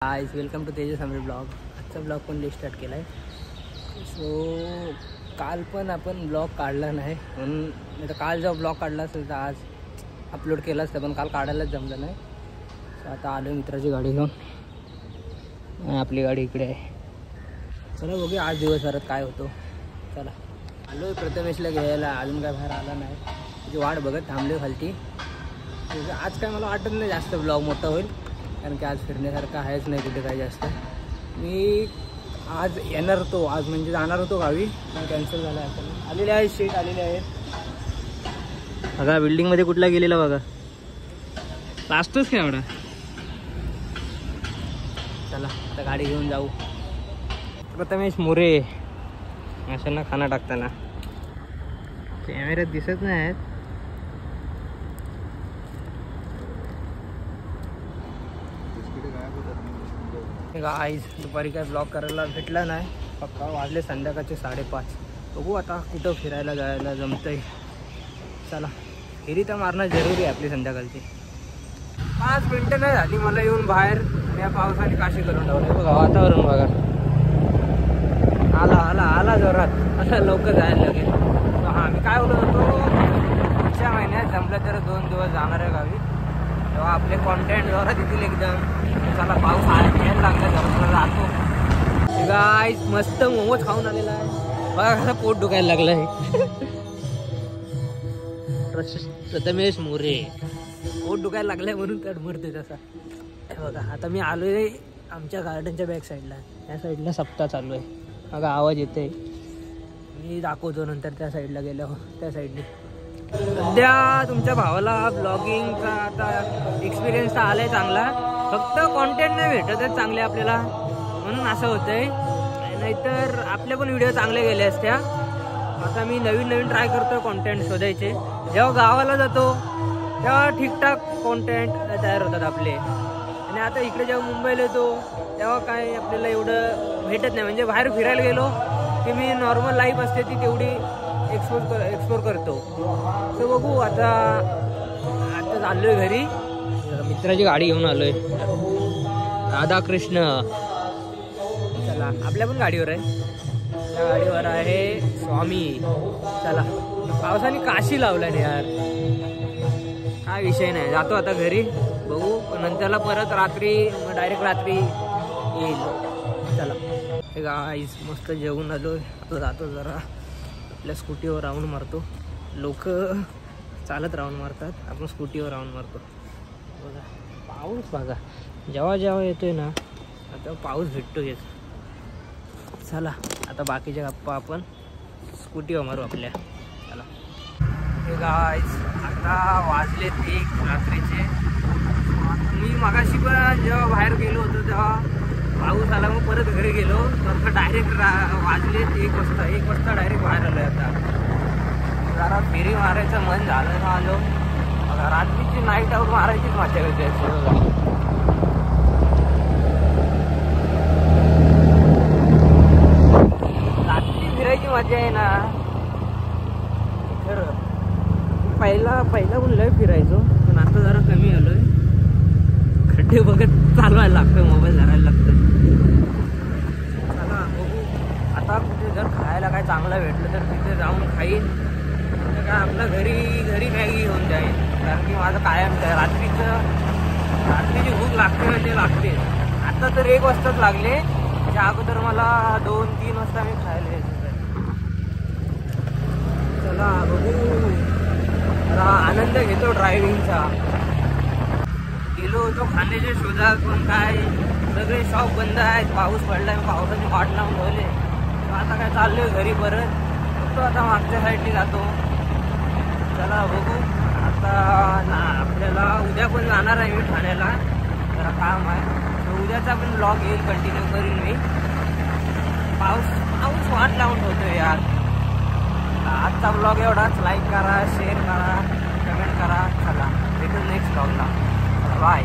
Guys welcome to Tejas आंबे blog. आजचा blog पण स्टार्ट केला आहे. सो काल पण आपण ब्लॉग काढला नाही म्हणून आता काल जेव्हा ब्लॉग काढला असेल तर आज अपलोड केला असतं पण काल काढायलाच जमलं नाही. सो आता आलो मित्राची गाडी घेऊन. आपली गाडी इकडे आहे. चला बघूया आज दिवसभरात काय होतो. चला आलो प्रथमेशला घ्यायला. अजून काय बाहेर आला नाही. त्याची वाट बघत थांबले खालती. आज काय मला वाटत नाही जास्त ब्लॉग मोठा होईल कारण की आज फिरण्यासारखं आहेच नाही कुठे काही जास्त. मी आज येणार होतो आज म्हणजे जाणार होतो गावी पण कॅन्सल झाला आहे. आलेले आहेत शीट आलेले आहेत बघा. बिल्डिंगमध्ये कुठला गेलेला बघा. लास्टच काय एवढा. चला आता गाडी घेऊन जाऊ. प्रथमेश मोरे अशांना खाना टाकताना कॅमेऱ्यात दिसत नाही आहेत. गाईज दुपारी काय ब्लॉग करायला भेटला नाही. पक्का वाजले संध्याकाळचे 5:30. बघू आता कुठं फिरायला जायला जमतंय. चला फेरी तर मारणं जरुरी आहे आपली संध्याकाळची. 5 मिनटं नाही झाली मला येऊन बाहेर. या पावसाने काशी करून ठेवलं बघा. वातावरण बघा. आला आला आला जोरात. असं लवकर जायला लागेल. हां मी काय बोलत होतो पुढच्या महिन्यात जमलं तर 2 दिवस जाणार आहे गावी. तेव्हा आपले कॉन्टेंट जोरात येतील एकदम. चला पाऊस यायला लागला जरा जातो. गाईस मस्त मोमोज खाऊन आलेला आहे बघा. कसं पोट दुखायला लागलं आहे. प्रथमेश मोरे पोट दुखायला लागलंय म्हणून तडमडते तसा बघा. आता मी आलोय आमच्या गार्डनच्या बॅक साईडला. त्या साईडला सप्ताह चालू आहे बघा. आवाज येते. मी दाखवतो नंतर त्या साईडला गेल्यावर. त्या साईडने सध्या तुमच्या भावाला ब्लॉगिंगचा आता एक्सपिरियन्स तर आलाय चांगला. फक्त कॉन्टेंट नाही भेटत आहे चांगले आपल्याला म्हणून असं होतंय. नाहीतर आपले पण व्हिडिओ चांगले गेले असत्या. आता मी नवीन ट्राय करतो कॉन्टेंट शोधायचे. जेव्हा गावाला जातो तेव्हा ठीकठाक कॉन्टेंट तयार होतात आपले. आणि आता इकडे जेव्हा मुंबईला येतो तेव्हा काय आपल्याला एवढं भेटत नाही. म्हणजे बाहेर फिरायला गेलो की मी नॉर्मल लाईफ असते ती तेवढी एक्सप्लोर करतो. तर बघू आता चाललोय घरी. मित्राची गाडी घेऊन आलोय. राधाकृष्ण. चला आपल्या पण गाडीवर आहे. त्या गाडीवर आहे स्वामी. चला पावसाने काशी लावलाय रे यार. काय विषय नाही. जातो आता घरी. बघू नंतरला परत रात्री डायरेक्ट रात्री येईल. चला हे गाईस मस्त जेवून आलोय. आता जातो जरा आपल्या स्कूटीवर राऊंड मारतो. लोक चालत राऊंड मारतात. आपण स्कूटीवर राऊंड मारतो बघा. पाऊस बघा जेव्हा जेव्हा येतोय ना आता पाऊस भेटतो हेच. चला आता बाकीच्या गप्पा आपण स्कूटीवर मारू आपल्या. चला हे गाईस आता वाजलेत 1 रात्रीचे. मी मगाशी पण जेव्हा बाहेर गेलो होतो तेव्हा पाऊस आला मग परत घरी गेलो तर डायरेक्ट वाजलेत 1 वाजता डायरेक्ट बाहेर आलोय. आता जरा फेरी मारायचं मन झालं ना आलो. रात्रीची नाईट आऊट मारायचीच मजा करते. रात्री फिरायची मजा आहे ना खरं. पहिला पण लय फिरायचो पण आता जरा कमी आलोय. खड्डे बघत चालवायला लागतं. मोबाईल धरायला लागतं. चला बघू आता कुठे जर खायला काय चांगलं भेटलं तर तिथे जाऊन खाईन. काय आपल्या घरी मॅगी घेऊन जाईल. कारण की माझं कायम रात्रीची भूक लागते म्हणजे लागते. आता तर 1 वाजताच लागले. त्याच्या अगोदर मला 2-3 वाजता मी खायला यायचं. चला बघू जरा आनंद घेतो ड्रायव्हिंगचा. गेलो होतो खाण्याच्या शोधात पण काय सगळे शॉप बंद आहेत. पाऊस पडलाय. पावसाची वाट लावून ठेवले. आता काय चाललोय घरी परत. तो आता मागच्या साईडने जातो. चला बघू आता आपल्याला उद्या पण जाणार आहे मी ठाण्याला. जरा काम आहे. तर उद्याचा पण ब्लॉग येईल. कंटिन्यू करीन मी. पाऊस वाट लावून ठेवतो यार. आजचा ब्लॉग एवढाच. लाईक करा, शेअर करा, कमेंट करा. चला भेटू नेक्स्ट ब्लॉगला. बाय.